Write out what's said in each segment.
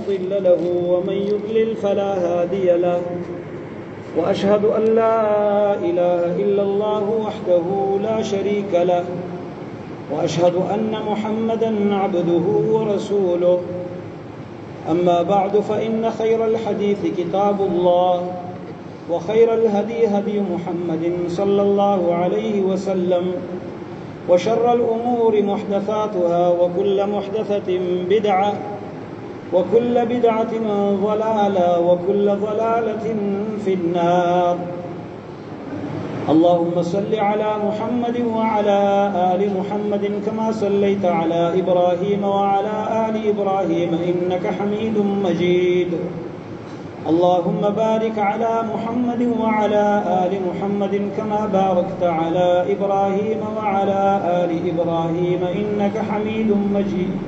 مضل له ومن يضلل فلا هادي له وأشهد أن لا إله إلا الله وحده لا شريك له وأشهد أن محمدا عبده ورسوله أما بعد فإن خير الحديث كتاب الله وخير الهدي هدي محمد صلى الله عليه وسلم وشر الأمور محدثاتها وكل محدثة بدعة وكل بدعة ضلالة وكل ضلالة في النار اللهم صل على محمد وعلى آل محمد كما صليت على إبراهيم وعلى آل إبراهيم إنك حميد مجيد اللهم بارك على محمد وعلى آل محمد كما باركت على إبراهيم وعلى آل إبراهيم إنك حميد مجيد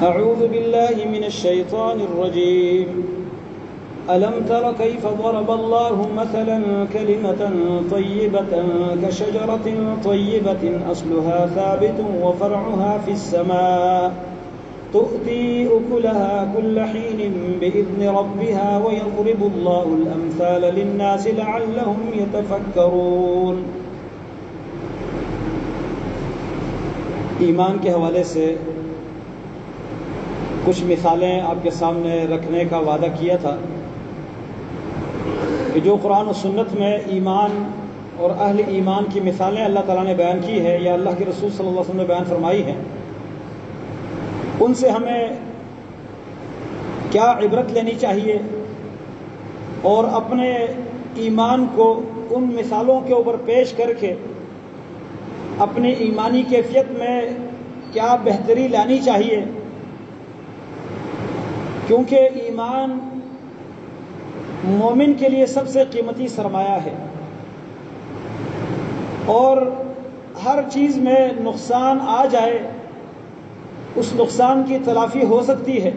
أعوذ بالله من الشيطان الرجيم ألم تر كيف ضرب الله مثلا كلمة طيبة كشجرة طيبة أصلها ثابت وفرعها في السماء تؤتي أكلها كل حين بإذن ربها ويضرب الله الأمثال للناس لعلهم يتفكرون. ایمان کے حوالے سے کچھ مثالیں آپ کے سامنے رکھنے کا وعدہ کیا تھا کہ جو قرآن و سنت میں ایمان اور اہل ایمان کی مثالیں اللہ تعالیٰ نے بیان کی ہے یا اللہ کے رسول صلی اللہ علیہ وسلم نے بیان فرمائی ہیں، ان سے ہمیں کیا عبرت لینی چاہیے اور اپنے ایمان کو ان مثالوں کے اوپر پیش کر کے اپنی ایمانی کیفیت میں کیا بہتری لانی چاہیے، کیونکہ ایمان مومن کے لیے سب سے قیمتی سرمایہ ہے اور ہر چیز میں نقصان آ جائے اس نقصان کی تلافی ہو سکتی ہے،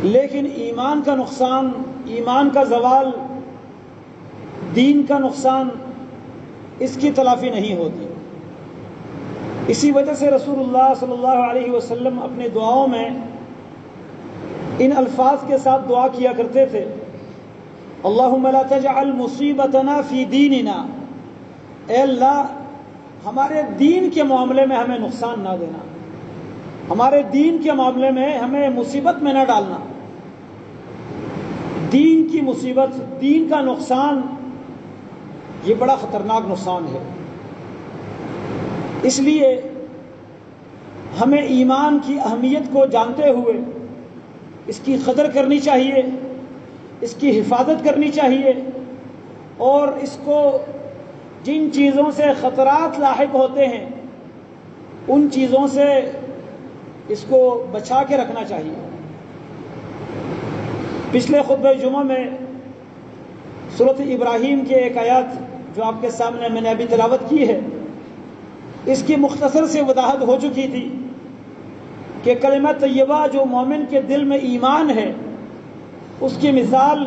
لیکن ایمان کا نقصان، ایمان کا زوال، دین کا نقصان، اس کی تلافی نہیں ہوتی. اسی وجہ سے رسول اللہ صلی اللہ علیہ وسلم اپنی دعاؤں میں ان الفاظ کے ساتھ دعا کیا کرتے تھے: اللہم لا تجعل مصیبتنا فی دیننا، اے اللہ ہمارے دین کے معاملے میں ہمیں نقصان نہ دینا، ہمارے دین کے معاملے میں ہمیں مصیبت میں نہ ڈالنا. دین کی مصیبت، دین کا نقصان، یہ بڑا خطرناک نقصان ہے. اس لیے ہمیں ایمان کی اہمیت کو جانتے ہوئے اس کی قدر کرنی چاہیے، اس کی حفاظت کرنی چاہیے اور اس کو جن چیزوں سے خطرات لاحق ہوتے ہیں ان چیزوں سے اس کو بچا کے رکھنا چاہیے. پچھلے خطبہ جمعہ میں سورۃ ابراہیم کی ایک آیات جو آپ کے سامنے میں نے ابھی تلاوت کی ہے، اس کی مختصر سے وضاحت ہو چکی تھی کہ کلمہ طیبہ جو مومن کے دل میں ایمان ہے اس کی مثال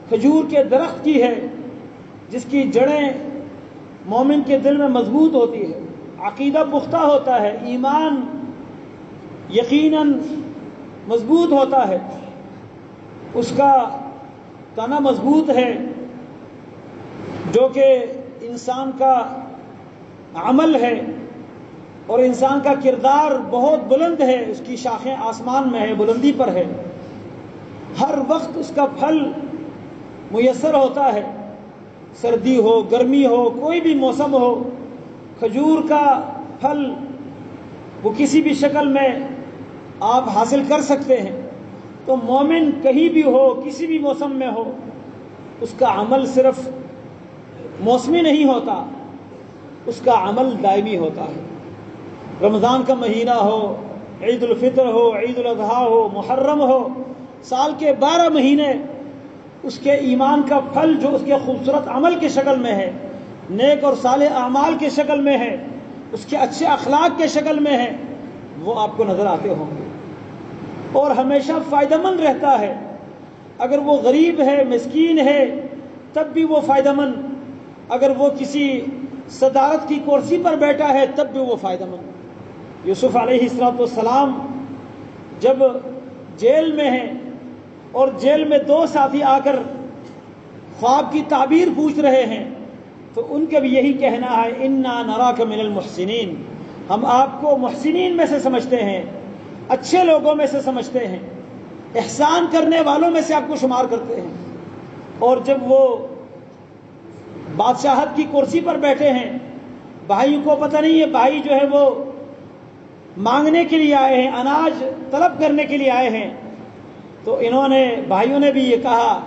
کھجور کے درخت کی ہے جس کی جڑیں مومن کے دل میں مضبوط ہوتی ہے، عقیدہ پختہ ہوتا ہے، ایمان یقیناً مضبوط ہوتا ہے، اس کا تنا مضبوط ہے، جو کہ انسان کا عمل ہے اور انسان کا کردار بہت بلند ہے، اس کی شاخیں آسمان میں ہے، بلندی پر ہے، ہر وقت اس کا پھل میسر ہوتا ہے، سردی ہو، گرمی ہو، کوئی بھی موسم ہو، کھجور کا پھل وہ کسی بھی شکل میں آپ حاصل کر سکتے ہیں. تو مومن کہیں بھی ہو، کسی بھی موسم میں ہو، اس کا عمل صرف موسمی نہیں ہوتا، اس کا عمل دائمی ہوتا ہے. رمضان کا مہینہ ہو، عید الفطر ہو، عید الاضحیٰ ہو، محرم ہو، سال کے 12 مہینے اس کے ایمان کا پھل جو اس کے خوبصورت عمل کی شکل میں ہے، نیک اور صالح اعمال کی شکل میں ہے، اس کے اچھے اخلاق کے شکل میں ہے، وہ آپ کو نظر آتے ہوں گے اور ہمیشہ فائدہ مند رہتا ہے. اگر وہ غریب ہے، مسکین ہے، تب بھی وہ فائدہ مند. اگر وہ کسی صدارت کی کرسی پر بیٹھا ہے تب بھی وہ فائدہ مند۔ یوسف علیہ السلام جب جیل میں ہیں اور جیل میں دو ساتھی آ کر خواب کی تعبیر پوچھ رہے ہیں تو ان کا بھی یہی کہنا ہے انا نراک من المحسنین، ہم آپ کو محسنین میں سے سمجھتے ہیں، اچھے لوگوں میں سے سمجھتے ہیں، احسان کرنے والوں میں سے آپ کو شمار کرتے ہیں۔ اور جب وہ بادشاہت کی کرسی پر بیٹھے ہیں، بھائی کو پتہ نہیں ہے، بھائی جو ہے وہ مانگنے کے لیے آئے ہیں، اناج طلب کرنے کے لیے آئے ہیں، تو انہوں نے بھائیوں نے بھی یہ کہا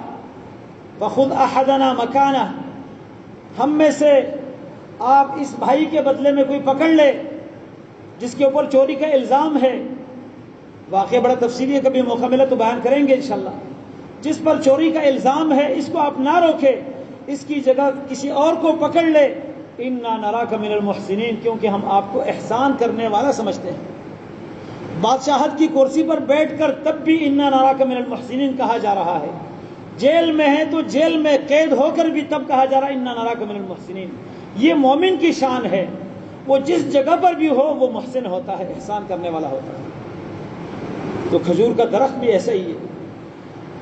فَخُذْ أَحَدَنَا مَكَانَهُ، ہم میں سے آپ اس بھائی کے بدلے میں کوئی پکڑ لے جس کے اوپر چوری کا الزام ہے۔ واقعہ بڑا تفصیلی ہے، کبھی موقع ملا تو بیان کریں گے انشاءاللہ۔ جس پر چوری کا الزام ہے اس کو آپ نہ روکے، اس کی جگہ کسی اور کو پکڑ لے، اِنَّا نَرَاكَ مِنَ الْمُحْسِنِينَ، کیونکہ ہم آپ کو احسان کرنے والا سمجھتے ہیں۔ بادشاہت کی کرسی پر بیٹھ کر تب بھی اِنَّا نَرَاكَ مِنَ الْمُحْسِنِينَ کہا جا رہا ہے، جیل میں ہے تو جیل میں قید ہو کر بھی تب کہا جا رہا ہے اِنَّا نَرَاكَ مِنَ الْمُحْسِنِينَ۔ یہ مومن کی شان ہے، وہ جس جگہ پر بھی ہو وہ محسن ہوتا ہے، احسان کرنے والا ہوتا ہے۔ تو کھجور کا درخت بھی ایسا ہی ہے۔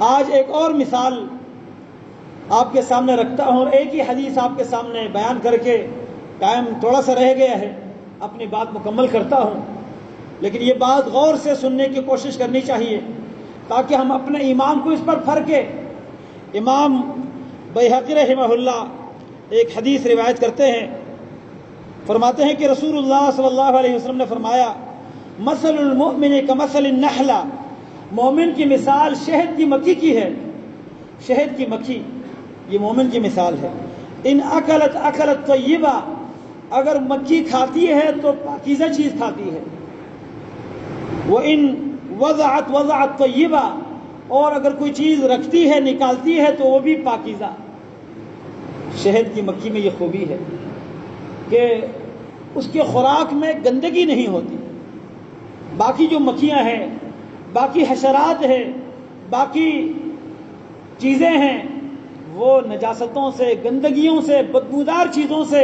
آج ایک اور مثال آپ کے سامنے رکھتا ہوں، اور ایک ہی حدیث آپ کے سامنے بیان کر کے ٹائم تھوڑا سا رہ گیا ہے، اپنی بات مکمل کرتا ہوں، لیکن یہ بات غور سے سننے کی کوشش کرنی چاہیے تاکہ ہم اپنے ایمان کو اس پر پھرکیں۔ امام بیہقی رحمہ اللہ ایک حدیث روایت کرتے ہیں، فرماتے ہیں کہ رسول اللہ صلی اللہ علیہ وسلم نے فرمایا مثل المؤمن کمثل النحلہ، مومن کی مثال شہد کی مکھی کی ہے۔ شہد کی مکھی یہ مومن کی مثال ہے۔ ان اکلت اکلت طیبہ، اگر مکھی کھاتی ہے تو پاکیزہ چیز کھاتی ہے، وَإِن وضعت وضعت طیبہ، اور اگر کوئی چیز رکھتی ہے نکالتی ہے تو وہ بھی پاکیزہ۔ شہد کی مکھی میں یہ خوبی ہے کہ اس کے خوراک میں گندگی نہیں ہوتی۔ باقی جو مکھیاں ہیں، باقی حشرات ہیں، باقی چیزیں ہیں، وہ نجاستوں سے، گندگیوں سے، بدبودار چیزوں سے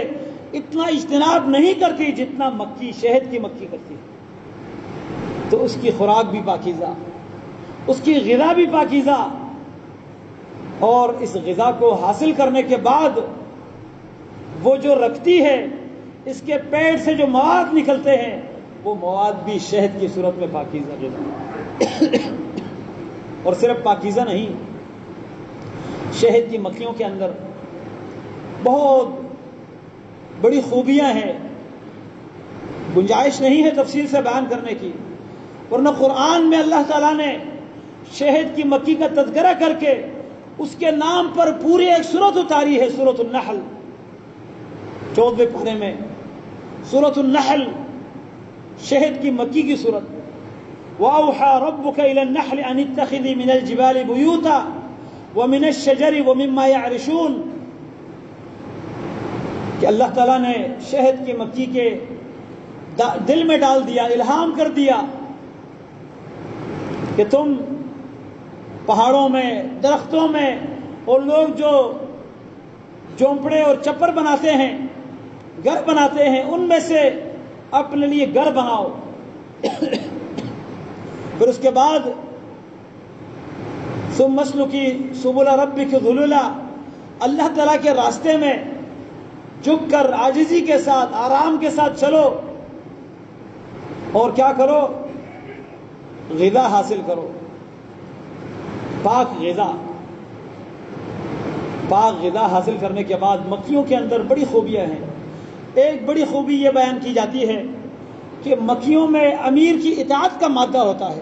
اتنا اجتناب نہیں کرتی جتنا مکھی، شہد کی مکھی کرتی ہے۔ تو اس کی خوراک بھی پاکیزہ، اس کی غذا بھی پاکیزہ، اور اس غذا کو حاصل کرنے کے بعد وہ جو رکھتی ہے، اس کے پیٹ سے جو مواد نکلتے ہیں وہ مواد بھی شہد کی صورت میں پاکیزہ غذا۔ اور صرف پاکیزہ نہیں، شہد کی مکھیوں کے اندر بہت بڑی خوبیاں ہیں، گنجائش نہیں ہے تفصیل سے بیان کرنے کی، ورنہ قرآن میں اللہ تعالیٰ نے شہد کی مکھی کا تذکرہ کر کے اس کے نام پر پوری ایک سورت اتاری ہے، سورۃ النحل، 14ویں پارے میں سورۃ النحل، شہد کی مکھی کی صورت۔ وَأَوْحَى رَبُّكَ إِلَى النَّحْلِ أَنِ اتَّخِذِي مِنَ الْجِبَالِ بُيُوتًا وَمِنَ الشَّجَرِ وَمِمَّا يَعْرِشُونَ، کہ اللہ تعالیٰ نے شہد کی مکھی کے دل میں ڈال دیا، الہام کر دیا کہ تم پہاڑوں میں، درختوں میں، اور لوگ جو جھونپڑے اور چپر بناتے ہیں، گھر بناتے ہیں، ان میں سے اپنے لیے گھر بناؤ۔ پھر اس کے بعد ثم اسلکی سبل ربک ذللا، اللہ تعالیٰ کے راستے میں جھک کر عاجزی کے ساتھ، آرام کے ساتھ چلو، اور کیا کرو؟ غذا حاصل کرو، پاک غذا۔ پاک غذا حاصل کرنے کے بعد مکھیوں کے اندر بڑی خوبیاں ہیں۔ ایک بڑی خوبی یہ بیان کی جاتی ہے کہ مکھیوں میں امیر کی اطاعت کا مادہ ہوتا ہے،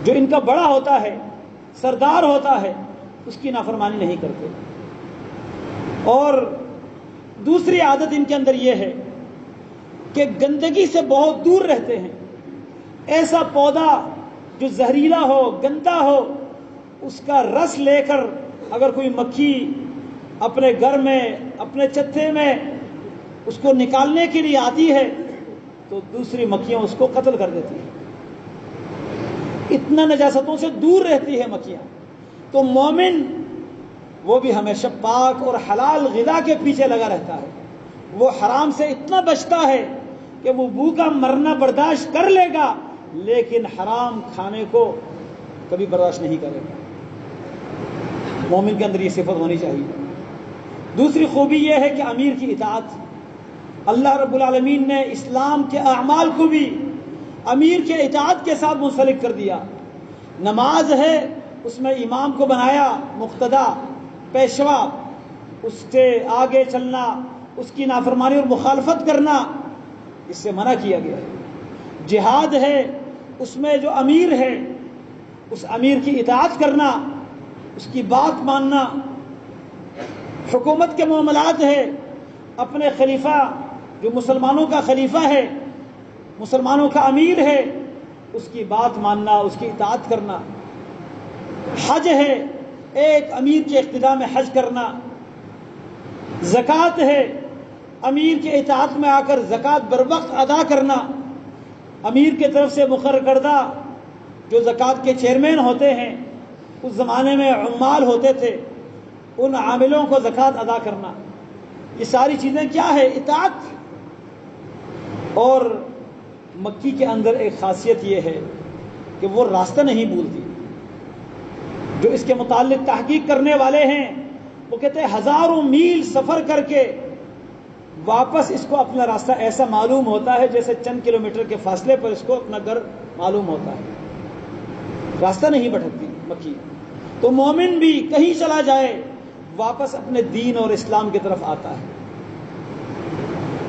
جو ان کا بڑا ہوتا ہے، سردار ہوتا ہے، اس کی نافرمانی نہیں کرتے۔ اور دوسری عادت ان کے اندر یہ ہے کہ گندگی سے بہت دور رہتے ہیں۔ ایسا پودا جو زہریلا ہو، گندا ہو، اس کا رس لے کر اگر کوئی مکھی اپنے گھر میں، اپنے چتھے میں اس کو نکالنے کے لیے آتی ہے تو دوسری مکھیاں اس کو قتل کر دیتی ہیں۔ اتنا نجاستوں سے دور رہتی ہے مکھیاں۔ تو مومن وہ بھی ہمیشہ پاک اور حلال غذا کے پیچھے لگا رہتا ہے، وہ حرام سے اتنا بچتا ہے کہ وہ بھوکا مرنا برداشت کر لے گا، لیکن حرام کھانے کو کبھی برداشت نہیں کرے گا۔ مومن کے اندر یہ صفت ہونی چاہیے۔ دوسری خوبی یہ ہے کہ امیر کی اطاعت۔ اللہ رب العالمین نے اسلام کے اعمال کو بھی امیر کے اطاعت کے ساتھ منسلک کر دیا۔ نماز ہے، اس میں امام کو بنایا مقتدا، پیشوا، اس سے آگے چلنا، اس کی نافرمانی اور مخالفت کرنا اس سے منع کیا گیا ہے۔ جہاد ہے، اس میں جو امیر ہے اس امیر کی اطاعت کرنا، اس کی بات ماننا۔ حکومت کے معاملات ہے، اپنے خلیفہ جو مسلمانوں کا خلیفہ ہے، مسلمانوں کا امیر ہے، اس کی بات ماننا، اس کی اطاعت کرنا۔ حج ہے، ایک امیر کے اقتداء میں حج کرنا۔ زکوٰۃ ہے، امیر کے اطاعت میں آ کر زکوٰۃ بر وقت ادا کرنا۔ امیر کی طرف سے مقرر کردہ جو زکوٰۃ کے چیئرمین ہوتے ہیں، اس زمانے میں عمال ہوتے تھے، ان عاملوں کو زکوٰۃ ادا کرنا۔ یہ ساری چیزیں کیا ہے؟ اطاعت۔ اور مکی کے اندر ایک خاصیت یہ ہے کہ وہ راستہ نہیں بھولتی۔ جو اس کے متعلق تحقیق کرنے والے ہیں وہ کہتے ہیں ہزاروں میل سفر کر کے واپس اس کو اپنا راستہ ایسا معلوم ہوتا ہے جیسے چند کلومیٹر کے فاصلے پر اس کو اپنا گھر معلوم ہوتا ہے۔ راستہ نہیں بھٹکتی مکی۔ تو مومن بھی کہیں چلا جائے واپس اپنے دین اور اسلام کی طرف آتا ہے۔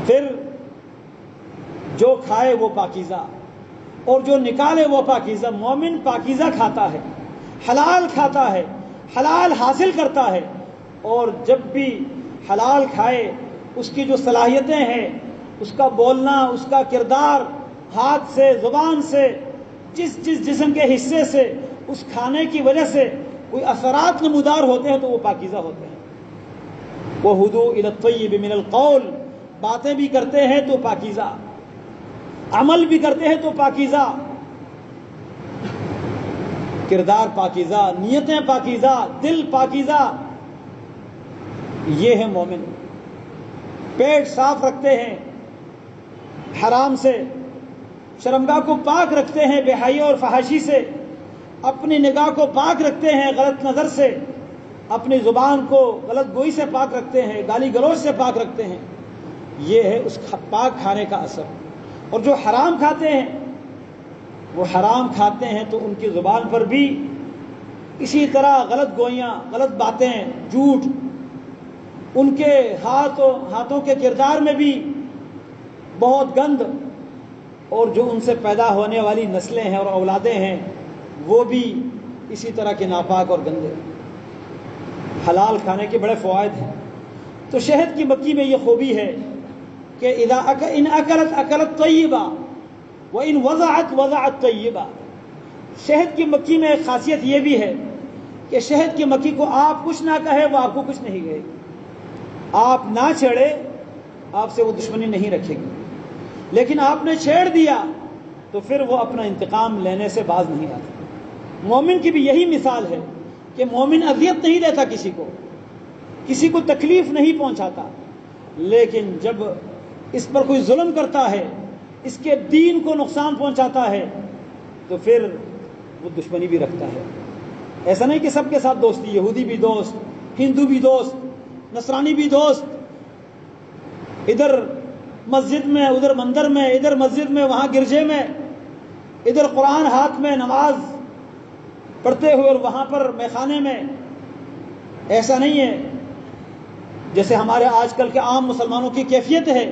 پھر جو کھائے وہ پاکیزہ اور جو نکالے وہ پاکیزہ۔ مومن پاکیزہ کھاتا ہے، حلال کھاتا ہے، حلال حاصل کرتا ہے، اور جب بھی حلال کھائے اس کی جو صلاحیتیں ہیں، اس کا بولنا، اس کا کردار، ہاتھ سے، زبان سے، جس جسم کے حصے سے اس کھانے کی وجہ سے کوئی اثرات نمودار ہوتے ہیں تو وہ پاکیزہ ہوتے ہیں۔ وَهُدُوا إِلَى الطَّيِّبِ مِنَ الْقَوْلِ، باتیں بھی کرتے ہیں تو پاکیزہ، عمل بھی کرتے ہیں تو پاکیزہ، کردار پاکیزہ، نیتیں پاکیزہ، دل پاکیزہ۔ یہ ہے مومن۔ پیٹ صاف رکھتے ہیں حرام سے، شرمگاہ کو پاک رکھتے ہیں بے حیائی اور فحاشی سے، اپنی نگاہ کو پاک رکھتے ہیں غلط نظر سے، اپنی زبان کو غلط گوئی سے پاک رکھتے ہیں، گالی گلوچ سے پاک رکھتے ہیں۔ یہ ہے اس پاک کھانے کا اثر۔ اور جو حرام کھاتے ہیں وہ حرام کھاتے ہیں تو ان کی زبان پر بھی اسی طرح غلط گوئیاں، غلط باتیں، جھوٹ، ان کے ہاتھوں کے کردار میں بھی بہت گند، اور جو ان سے پیدا ہونے والی نسلیں ہیں اور اولادیں ہیں وہ بھی اسی طرح کے ناپاک اور گندے۔ حلال کھانے کے بڑے فوائد ہیں۔ تو شہد کی مکھی میں یہ خوبی ہے کہ ان اکلت اکلت طیبہ وان وضعت وضعت طیبہ۔ شہد کی مکھی میں ایک خاصیت یہ بھی ہے کہ شہد کی مکھی کو آپ کچھ نہ کہے وہ آپ کو کچھ نہیں کہے گی، آپ نہ چھیڑے آپ سے وہ دشمنی نہیں رکھے گی، لیکن آپ نے چھیڑ دیا تو پھر وہ اپنا انتقام لینے سے باز نہیں آتا۔ مومن کی بھی یہی مثال ہے کہ مومن اذیت نہیں دیتا، کسی کو تکلیف نہیں پہنچاتا، لیکن جب اس پر کوئی ظلم کرتا ہے، اس کے دین کو نقصان پہنچاتا ہے تو پھر وہ دشمنی بھی رکھتا ہے۔ ایسا نہیں کہ سب کے ساتھ دوستی، یہودی بھی دوست، ہندو بھی دوست، نصرانی بھی دوست، ادھر مسجد میں، ادھر مندر میں، ادھر مسجد میں، وہاں گرجے میں، ادھر قرآن ہاتھ میں نماز پڑھتے ہوئے اور وہاں پر میخانے میں۔ ایسا نہیں ہے جیسے ہمارے آج کل کے عام مسلمانوں کی کیفیت ہے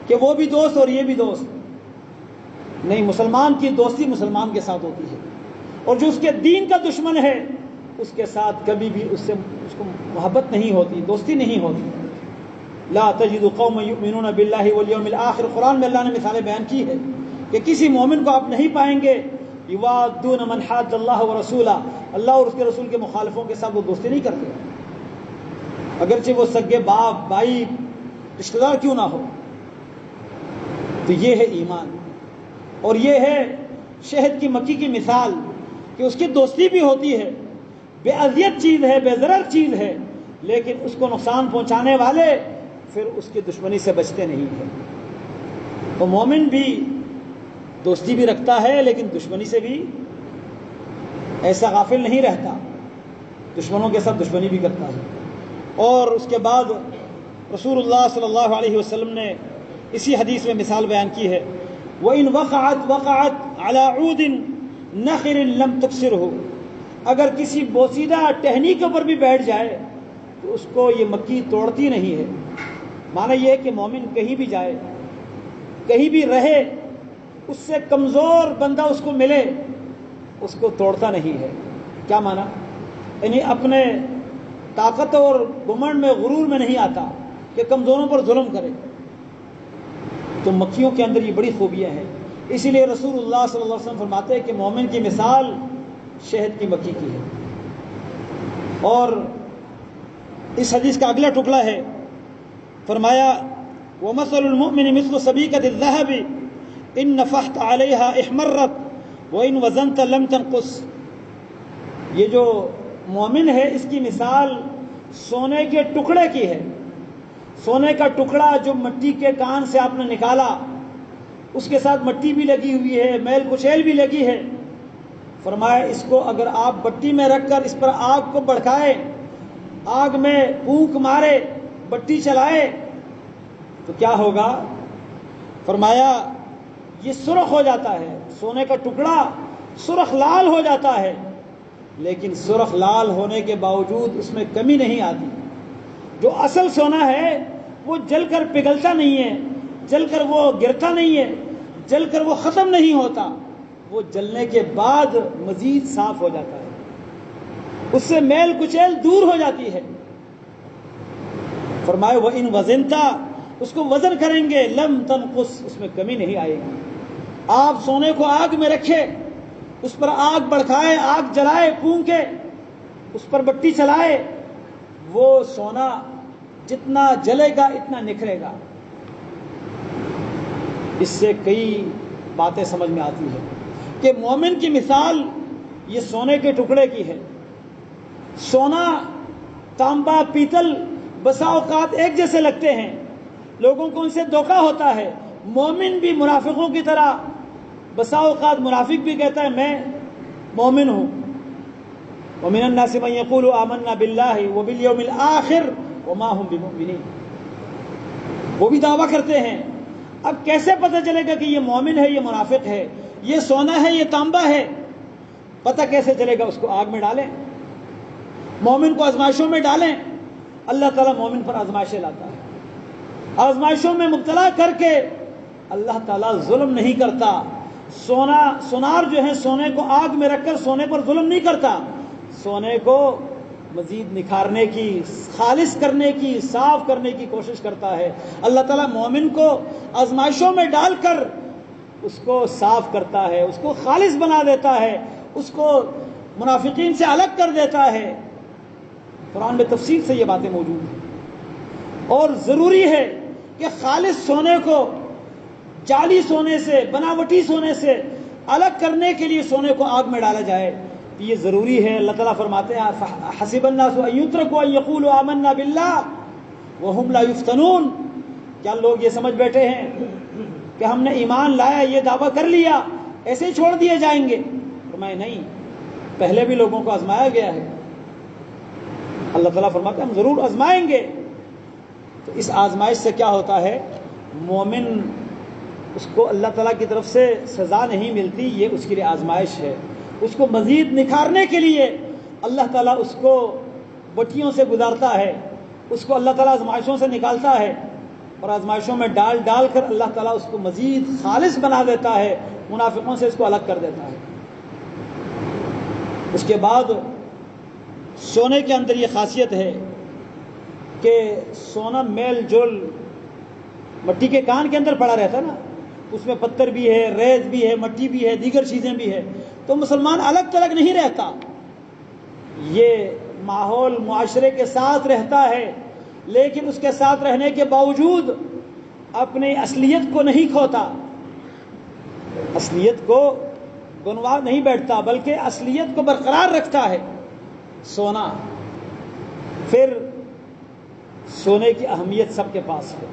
کہ وہ بھی دوست اور یہ بھی دوست۔ نہیں، مسلمان کی دوستی مسلمان کے ساتھ ہوتی ہے، اور جو اس کے دین کا دشمن ہے اس کے ساتھ کبھی بھی اس کو محبت نہیں ہوتی، دوستی نہیں ہوتی۔ لا تجد قوم یؤمنون باللہ والیوم الآخر، قرآن میں اللہ نے مثالیں بیان کی ہے کہ کسی مومن کو آپ نہیں پائیں گے یوادون من حاد اللہ ورسولہ، اللہ اور اس کے رسول کے مخالفوں کے ساتھ وہ دوستی نہیں کرتے، اگرچہ وہ سگے باپ، بھائی، رشتہ دار کیوں نہ ہو۔ تو یہ ہے ایمان، اور یہ ہے شہد کی مکھی کی مثال کہ اس کی دوستی بھی ہوتی ہے، بے اذیت چیز ہے، بے ضرر چیز ہے، لیکن اس کو نقصان پہنچانے والے پھر اس کی دشمنی سے بچتے نہیں ہیں۔ تو مومن بھی دوستی بھی رکھتا ہے لیکن دشمنی سے بھی ایسا غافل نہیں رہتا، دشمنوں کے ساتھ دشمنی بھی کرتا ہے۔ اور اس کے بعد رسول اللہ صلی اللہ علیہ وسلم نے اسی حدیث میں مثال بیان کی ہے، وَإِنْ وَقَعَتْ عَلَى عُودٍ نَخِرٍ لَمْ تُكْسِرْهُ، اگر کسی بوسیدہ ٹہنی کے اوپر بھی بیٹھ جائے تو اس کو یہ مکی توڑتی نہیں ہے۔ معنی یہ ہے کہ مومن کہیں بھی جائے، کہیں بھی رہے، اس سے کمزور بندہ اس کو ملے، اس کو توڑتا نہیں ہے۔ کیا معنی؟ یعنی اپنے طاقت اور گھمنڈ میں، غرور میں نہیں آتا کہ کمزوروں پر ظلم کرے۔ تو مکھیوں کے اندر یہ بڑی خوبیاں ہیں، اسی لیے رسول اللہ صلی اللہ علیہ وسلم فرماتے ہیں کہ مومن کی مثال شہد کی مکھی کی ہے۔ اور اس حدیث کا اگلا ٹکڑا ہے، فرمایا وَمَثَلُ الْمُؤْمِنِ مِثْلُ سَبِيكَةِ الذَّهَبِ إِن نَفَحْتَ عَلَيْهَا احْمَرَّتْ وَإِن وَزَنْتَ لَمْ تَنْقُصْ، یہ جو مومن ہے اس کی مثال سونے کے ٹکڑے کی ہے۔ سونے کا ٹکڑا جو مٹی کے کان سے آپ نے نکالا، اس کے ساتھ مٹی بھی لگی ہوئی ہے، میل کچیل بھی لگی ہے، فرمایا اس کو اگر آپ بٹی میں رکھ کر اس پر آگ کو بھڑکائے، آگ میں پھونک مارے، بٹی چلائے تو کیا ہوگا؟ فرمایا یہ سرخ ہو جاتا ہے، سونے کا ٹکڑا سرخ لال ہو جاتا ہے، لیکن سرخ لال ہونے کے باوجود اس میں کمی نہیں آتی۔ جو اصل سونا ہے وہ جل کر پگھلتا نہیں ہے، جل کر وہ گرتا نہیں ہے، جل کر وہ ختم نہیں ہوتا، وہ جلنے کے بعد مزید صاف ہو جاتا ہے، اس سے میل کچیل دور ہو جاتی ہے۔ فرمائے وَإِن وَزِنْتَ، اس کو وزن کریں گے، لم تنقص، اس میں کمی نہیں آئے گی۔ آپ سونے کو آگ میں رکھے، اس پر آگ بڑھائے، آگ جلائے، پھونکے، اس پر بٹی چلائے، وہ سونا جتنا جلے گا اتنا نکھرے گا۔ اس سے کئی باتیں سمجھ میں آتی ہیں کہ مومن کی مثال یہ سونے کے ٹکڑے کی ہے۔ سونا، تانبا، پیتل بسا اوقات ایک جیسے لگتے ہیں، لوگوں کو ان سے دھوکہ ہوتا ہے۔ مومن بھی منافقوں کی طرح، بسا اوقات منافق بھی کہتا ہے میں مومن ہوں۔ وَمِنَ النَّاسِ مَن يَقُولُ آمَنَّا بِاللَّهِ وَبِالْيَوْمِ الْآخِرِ وَمَا هُمْ بِمُؤْمِنِينَ، وہ بھی دعویٰ کرتے ہیں۔ اب کیسے پتہ چلے گا کہ یہ مومن ہے، یہ منافق ہے، یہ سونا ہے، یہ تانبا ہے؟ پتہ کیسے چلے گا؟ اس کو آگ میں ڈالیں، مومن کو آزمائشوں میں ڈالیں۔ اللہ تعالیٰ مومن پر آزمائشیں لاتا ہے، آزمائشوں میں مبتلا کر کے اللہ تعالیٰ ظلم نہیں کرتا۔ سونار جو ہے سونے کو آگ میں رکھ کر سونے پر ظلم نہیں کرتا، سونے کو مزید نکھارنے کی، خالص کرنے کی، صاف کرنے کی کوشش کرتا ہے۔ اللہ تعالیٰ مومن کو آزمائشوں میں ڈال کر اس کو صاف کرتا ہے، اس کو خالص بنا دیتا ہے، اس کو منافقین سے الگ کر دیتا ہے۔ قرآن میں تفصیل سے یہ باتیں موجود ہیں۔ اور ضروری ہے کہ خالص سونے کو جعلی سونے سے، بناوٹی سونے سے الگ کرنے کے لیے سونے کو آگ میں ڈالا جائے، یہ ضروری ہے۔ اللہ تعالیٰ فرماتے ہیں حسب الناس ان یترکوا ان یقولوا آمنا باللہ وہم لا یفتنون، کیا لوگ یہ سمجھ بیٹھے ہیں کہ ہم نے ایمان لایا، یہ دعویٰ کر لیا، ایسے ہی چھوڑ دیے جائیں گے؟ فرمایا نہیں، پہلے بھی لوگوں کو آزمایا گیا ہے۔ اللہ تعالیٰ فرماتے ہیں ہم ضرور آزمائیں گے۔ تو اس آزمائش سے کیا ہوتا ہے؟ مومن، اس کو اللہ تعالیٰ کی طرف سے سزا نہیں ملتی، یہ اس کے لیے آزمائش ہے۔ اس کو مزید نکھارنے کے لیے اللہ تعالیٰ اس کو بٹیوں سے گزارتا ہے، اس کو اللہ تعالیٰ آزمائشوں سے نکالتا ہے، اور آزمائشوں میں ڈال ڈال کر اللہ تعالیٰ اس کو مزید خالص بنا دیتا ہے، منافقوں سے اس کو الگ کر دیتا ہے۔ اس کے بعد سونے کے اندر یہ خاصیت ہے کہ سونا میل جول، مٹی کے کان کے اندر پڑا رہتا ہے نا، اس میں پتھر بھی ہے، ریت بھی ہے، مٹی بھی ہے، دیگر چیزیں بھی ہے، تو مسلمان الگ تلگ نہیں رہتا، یہ ماحول معاشرے کے ساتھ رہتا ہے، لیکن اس کے ساتھ رہنے کے باوجود اپنی اصلیت کو نہیں کھوتا، اصلیت کو گنوا نہیں بیٹھتا، بلکہ اصلیت کو برقرار رکھتا ہے سونا۔ پھر سونے کی اہمیت سب کے پاس ہے،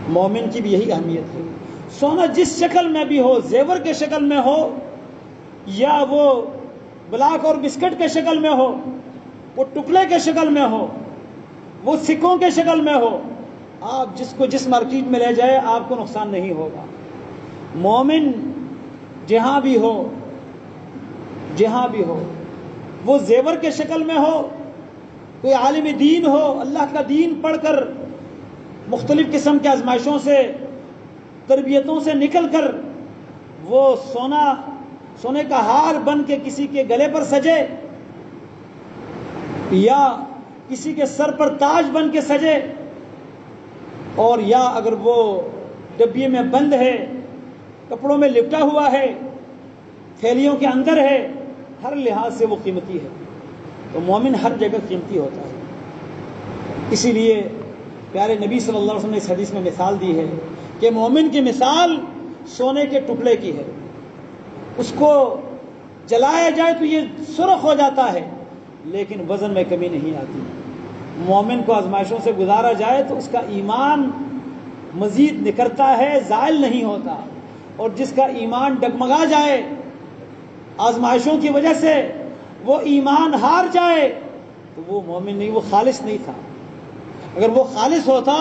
مومن کی بھی یہی اہمیت ہے۔ سونا جس شکل میں بھی ہو، زیور کے شکل میں ہو یا وہ بلاک اور بسکٹ کے شکل میں ہو، وہ ٹکڑے کے شکل میں ہو، وہ سکوں کے شکل میں ہو، آپ جس کو جس مارکیٹ میں لے جائے آپ کو نقصان نہیں ہوگا۔ مومن جہاں بھی ہو، جہاں بھی ہو، وہ زیور کے شکل میں ہو، کوئی عالم دین ہو، اللہ کا دین پڑھ کر مختلف قسم کے آزمائشوں سے، تربیتوں سے نکل کر وہ سونے کا ہار بن کے کسی کے گلے پر سجے یا کسی کے سر پر تاج بن کے سجے، اور یا اگر وہ ڈبے میں بند ہے، کپڑوں میں لپٹا ہوا ہے، تھیلیوں کے اندر ہے، ہر لحاظ سے وہ قیمتی ہے۔ تو مومن ہر جگہ قیمتی ہوتا ہے۔ اسی لیے پیارے نبی صلی اللہ علیہ وسلم نے اس حدیث میں مثال دی ہے کہ مومن کی مثال سونے کے ٹکڑے کی ہے، اس کو جلایا جائے تو یہ سرخ ہو جاتا ہے لیکن وزن میں کمی نہیں آتی۔ مومن کو آزمائشوں سے گزارا جائے تو اس کا ایمان مزید نکھرتا ہے، زائل نہیں ہوتا، اور جس کا ایمان ڈگمگا جائے آزمائشوں کی وجہ سے، وہ ایمان ہار جائے تو وہ مومن نہیں، وہ خالص نہیں تھا۔ اگر وہ خالص ہوتا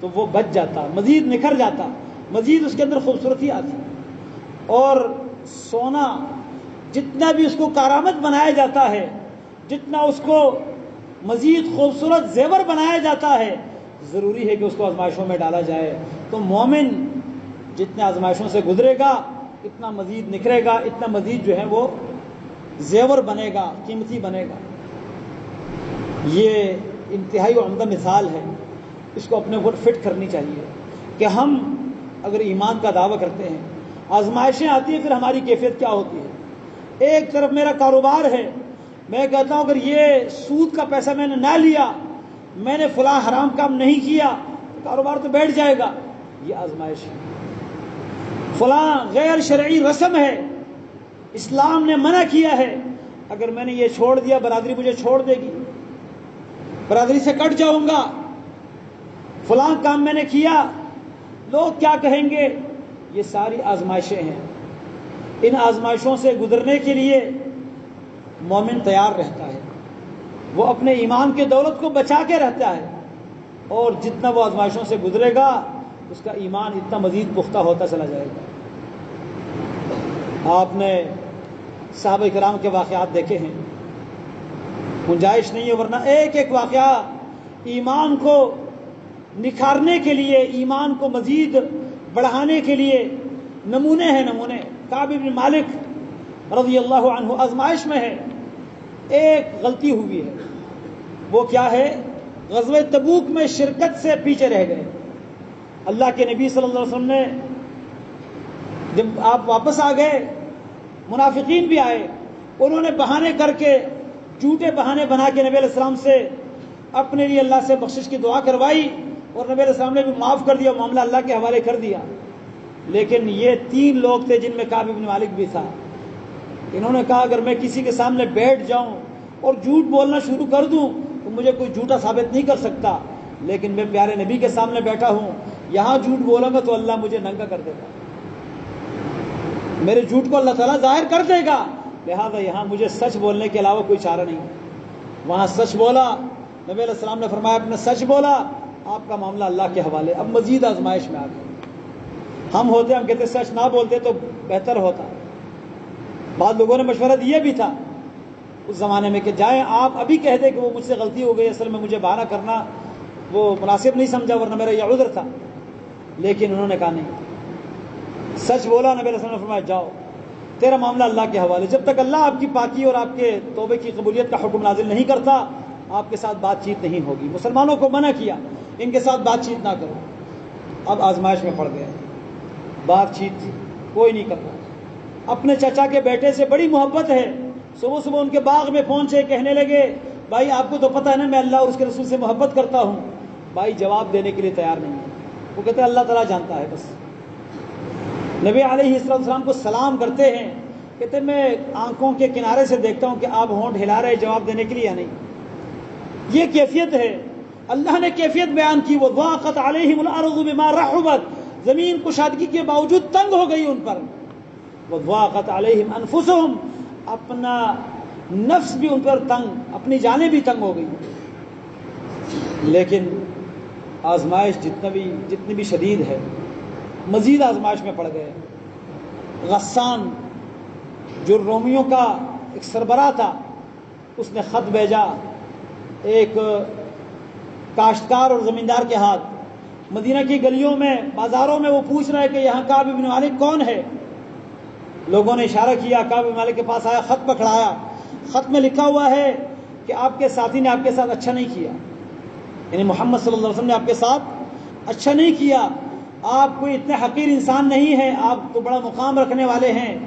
تو وہ بچ جاتا، مزید نکھر جاتا، مزید اس کے اندر خوبصورتی آتی۔ اور سونا جتنا بھی اس کو کارآمد بنایا جاتا ہے، جتنا اس کو مزید خوبصورت زیور بنایا جاتا ہے، ضروری ہے کہ اس کو آزمائشوں میں ڈالا جائے۔ تو مومن جتنے آزمائشوں سے گزرے گا اتنا مزید نکھرے گا، اتنا مزید جو ہے وہ زیور بنے گا، قیمتی بنے گا۔ یہ انتہائی عمدہ مثال ہے، اس کو اپنے اوپر فٹ کرنی چاہیے کہ ہم اگر ایمان کا دعویٰ کرتے ہیں، آزمائشیں آتی ہیں، پھر ہماری کیفیت کیا ہوتی ہے۔ ایک طرف میرا کاروبار ہے، میں کہتا ہوں اگر یہ سود کا پیسہ میں نے نہ لیا، میں نے فلاں حرام کام نہیں کیا، کاروبار تو بیٹھ جائے گا، یہ آزمائش ہے۔ فلاں غیر شرعی رسم ہے، اسلام نے منع کیا ہے، اگر میں نے یہ چھوڑ دیا برادری مجھے چھوڑ دے گی، برادری سے کٹ جاؤں گا۔ فلاں کام میں نے کیا، لوگ کیا کہیں گے؟ یہ ساری آزمائشیں ہیں۔ ان آزمائشوں سے گزرنے کے لیے مومن تیار رہتا ہے، وہ اپنے ایمان کی دولت کو بچا کے رہتا ہے، اور جتنا وہ آزمائشوں سے گزرے گا اس کا ایمان اتنا مزید پختہ ہوتا چلا جائے گا۔ آپ نے صحابہ کرام کے واقعات دیکھے ہیں، گنجائش نہیں ہے، ورنہ ایک ایک واقعہ ایمان کو نکھارنے کے لیے، ایمان کو مزید بڑھانے کے لیے نمونے ہیں، نمونے۔ کعب بن مالک رضی اللہ عنہ آزمائش میں ہے، ایک غلطی ہوئی ہے، وہ کیا ہے؟ غزوہ تبوک میں شرکت سے پیچھے رہ گئے۔ اللہ کے نبی صلی اللہ علیہ وسلم نے جب آپ واپس آ گئے، منافقین بھی آئے، انہوں نے بہانے کر کے، جھوٹے بہانے بنا کے نبی علیہ السلام سے اپنے لیے اللہ سے بخشش کی دعا کروائی، اور نبی علیہ السلام نے بھی معاف کر دیا، معاملہ اللہ کے حوالے کر دیا۔ لیکن یہ 3 لوگ تھے جن میں کعب بن مالک بھی تھا، انہوں نے کہا اگر میں کسی کے سامنے بیٹھ جاؤں اور جھوٹ بولنا شروع کر دوں تو مجھے کوئی جھوٹا ثابت نہیں کر سکتا، لیکن میں پیارے نبی کے سامنے بیٹھا ہوں، یہاں جھوٹ بولوں گا تو اللہ مجھے ننگا کر دے گا، میرے جھوٹ کو اللہ تعالیٰ ظاہر کر دے گا، لہذا یہاں مجھے سچ بولنے کے علاوہ کوئی چارہ نہیں۔ وہاں سچ بولا، نبی علیہ السلام نے فرمایا اپنے سچ بولا، آپ کا معاملہ اللہ کے حوالے۔ اب مزید آزمائش میں آ گئے۔ ہم ہوتے، ہم کہتے سچ نہ بولتے تو بہتر ہوتا۔ بعض لوگوں نے مشورہ دیا بھی تھا اس زمانے میں کہ جائیں آپ ابھی کہہ دیں کہ وہ مجھ سے غلطی ہو گئی، اصل میں مجھے بہانہ کرنا وہ مناسب نہیں سمجھا، ورنہ میرا یہ عذر تھا، لیکن انہوں نے کہا نہیں، سچ بولا۔ نبی علیہ السلام نے فرمایا جاؤ، تیرا معاملہ اللہ کے حوالے، جب تک اللہ آپ کی پاکی اور آپ کے توبے کی قبولیت کا حکم نازل نہیں کرتا آپ کے ساتھ بات چیت نہیں ہوگی۔ مسلمانوں کو منع کیا ان کے ساتھ بات چیت نہ کرو۔ اب آزمائش میں پڑ گئے، بات چیت کوئی نہیں کرتا۔ اپنے چچا کے بیٹے سے بڑی محبت ہے، صبح صبح ان کے باغ میں پہنچے، کہنے لگے بھائی آپ کو تو پتہ ہے نا میں اللہ اور اس کے رسول سے محبت کرتا ہوں۔ بھائی جواب دینے کے لیے تیار نہیں ہے، وہ کہتے ہیں اللہ تعالیٰ جانتا ہے بس۔ نبی علیہ السلام کو سلام کرتے ہیں، کہتے ہیں میں آنکھوں کے کنارے سے دیکھتا ہوں کہ آپ ہونٹ ہلا رہے جواب دینے کے لیے یا نہیں۔ یہ کیفیت ہے اللہ نے کیفیت بیان کی، وضاقت علیہم الارض بما رحبت، زمین کشادگی کے باوجود تنگ ہو گئی ان پر، وضاقت علیہم انفسہم، اپنا نفس بھی ان پر تنگ، اپنی جانیں بھی تنگ ہو گئی، لیکن آزمائش جتنی بھی شدید ہے، مزید آزمائش میں پڑ گئے۔ غسان جو رومیوں کا ایک سربراہ تھا، اس نے خط بھیجا ایک کاشتکار اور زمیندار کے ہاتھ، مدینہ کی گلیوں میں بازاروں میں وہ پوچھ رہا ہے کہ یہاں کعب بن مالک کون ہے؟ لوگوں نے اشارہ کیا، کعب بن مالک کے پاس آیا، خط پکڑایا، خط میں لکھا ہوا ہے کہ آپ کے ساتھی نے آپ کے ساتھ اچھا نہیں کیا، یعنی محمد صلی اللہ علیہ وسلم نے آپ کے ساتھ اچھا نہیں کیا، آپ کوئی اتنے حقیر انسان نہیں ہیں، آپ تو بڑا مقام رکھنے والے ہیں،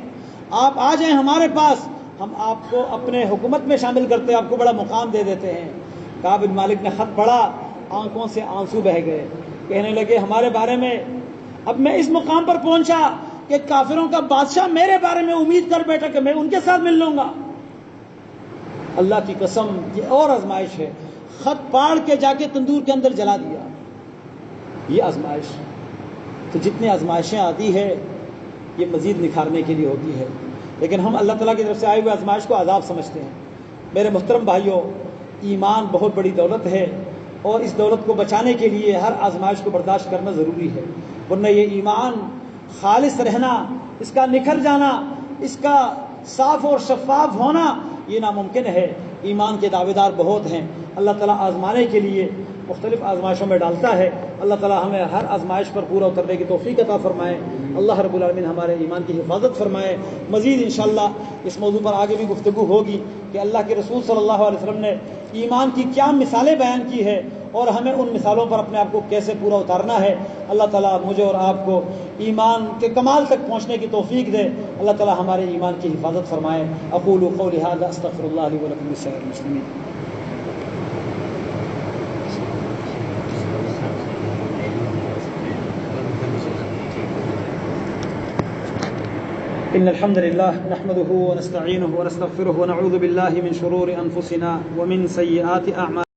آپ آ جائیں ہمارے پاس، ہم آپ کو اپنے حکومت میں شامل کرتے ہیں، آپ کو بڑا مقام دے دیتے ہیں۔ کعب بن مالک نے خط پڑھا، آنکھوں سے آنسو بہہ گئے، کہنے لگے ہمارے بارے میں، اب میں اس مقام پر پہنچا کہ کافروں کا بادشاہ میرے بارے میں امید کر بیٹھا کہ میں ان کے ساتھ مل لوں گا۔ اللہ کی قسم یہ اور آزمائش ہے، خط پاڑ کے جا کے تندور کے اندر جلا دیا، یہ آزمائش۔ تو جتنی آزمائشیں آتی ہے یہ مزید نکھارنے کے لیے ہوتی ہے، لیکن ہم اللہ تعالیٰ کی طرف سے آئی ہوئی آزمائش کو عذاب سمجھتے ہیں۔ میرے محترم بھائیوں، ایمان بہت بڑی دولت ہے، اور اس دولت کو بچانے کے لیے ہر آزمائش کو برداشت کرنا ضروری ہے، ورنہ یہ ایمان خالص رہنا، اس کا نکھر جانا، اس کا صاف اور شفاف ہونا یہ ناممکن ہے۔ ایمان کے دعوے دار بہت ہیں، اللہ تعالیٰ آزمانے کے لیے مختلف آزمائشوں میں ڈالتا ہے۔ اللہ تعالیٰ ہمیں ہر آزمائش پر پورا اترنے کی توفیق عطا فرمائے۔ اللہ رب العالمین ہمارے ایمان کی حفاظت فرمائے۔ مزید انشاءاللہ اس موضوع پر آگے بھی گفتگو ہوگی کہ اللہ کے رسول صلی اللہ علیہ وسلم نے ایمان کی کیا مثالیں بیان کی ہے، اور ہمیں ان مثالوں پر اپنے آپ کو کیسے پورا اتارنا ہے۔ اللہ تعالیٰ مجھے اور آپ کو ایمان کے کمال تک پہنچنے کی توفیق دے۔ اللہ تعالیٰ ہمارے ایمان کی حفاظت فرمائے۔ اقول قولی ھذا استغفر اللہ لی ولکم ولسائر المسلمین۔ إن الحمد لله نحمده ونستعينه ونستغفره ونعوذ بالله من شرور أنفسنا ومن سيئات أعمالنا